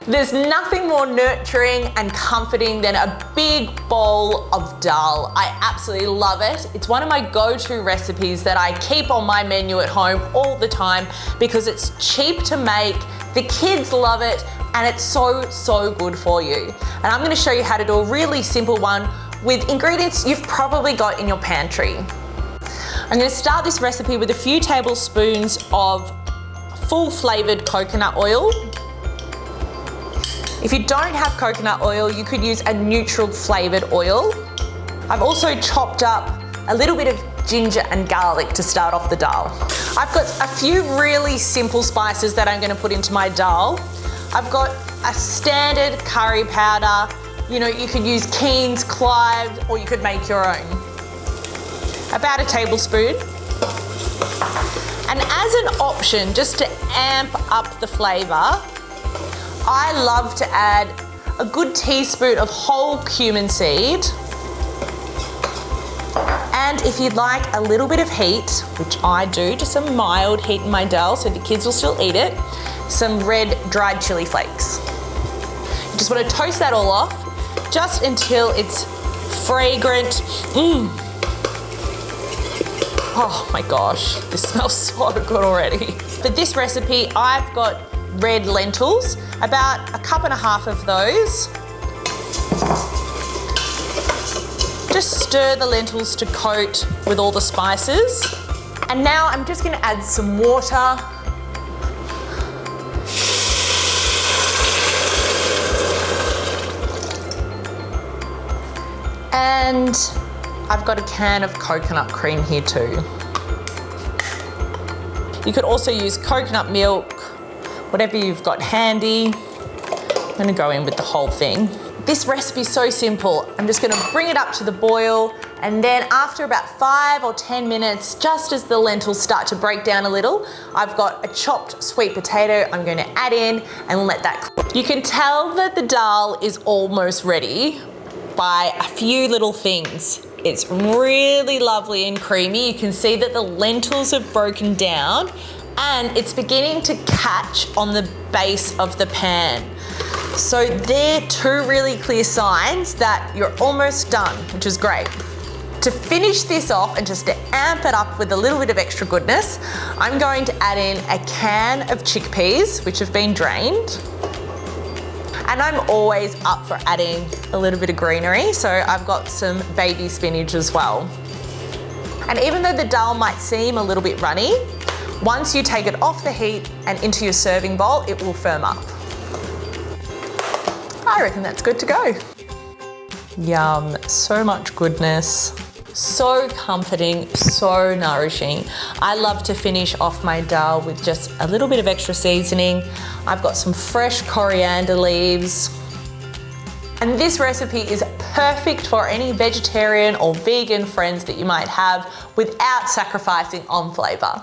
There's nothing more nurturing and comforting than a big bowl of dal. I absolutely love it. It's one of my go-to recipes that I keep on my menu at home all the time because it's cheap to make, the kids love it, and it's so good for you. And I'm gonna show you how to do a really simple one with ingredients you've probably got in your pantry. I'm gonna start this recipe with a few tablespoons of full flavored coconut oil. If you don't have coconut oil, you could use a neutral flavored oil. I've also chopped up a little bit of ginger and garlic to start off the dal. I've got a few really simple spices that I'm gonna put into my dal. I've got a standard curry powder. You know, you could use Keen's, cloves, or you could make your own. About a tablespoon. And as an option, just to amp up the flavor, I love to add a good teaspoon of whole cumin seed. And if you'd like a little bit of heat, which I do, just some mild heat in my dal so the kids will still eat it, some red dried chili flakes. You just want to toast that all off just until it's fragrant. Oh my gosh, this smells so good already. For this recipe, I've got red lentils, about 1.5 cups of those. Just stir the lentils to coat with all the spices. And now I'm just gonna add some water. And I've got a can of coconut cream here too. You could also use coconut milk, whatever you've got handy. I'm gonna go in with the whole thing. This recipe is so simple. I'm just gonna bring it up to the boil, and then after about 5 or 10 minutes, just as the lentils start to break down a little, I've got a chopped sweet potato I'm gonna add in and let that cook. You can tell that the dal is almost ready by a few little things. It's really lovely and creamy. You can see that the lentils have broken down and it's beginning to catch on the base of the pan. So they're two really clear signs that you're almost done, which is great. To finish this off and just to amp it up with a little bit of extra goodness, I'm going to add in a can of chickpeas, which have been drained. And I'm always up for adding a little bit of greenery, so I've got some baby spinach as well. And even though the dal might seem a little bit runny, once you take it off the heat and into your serving bowl, it will firm up. I reckon that's good to go. Yum, so much goodness. So comforting, so nourishing. I love to finish off my dal with just a little bit of extra seasoning. I've got some fresh coriander leaves. And this recipe is perfect for any vegetarian or vegan friends that you might have without sacrificing on flavour.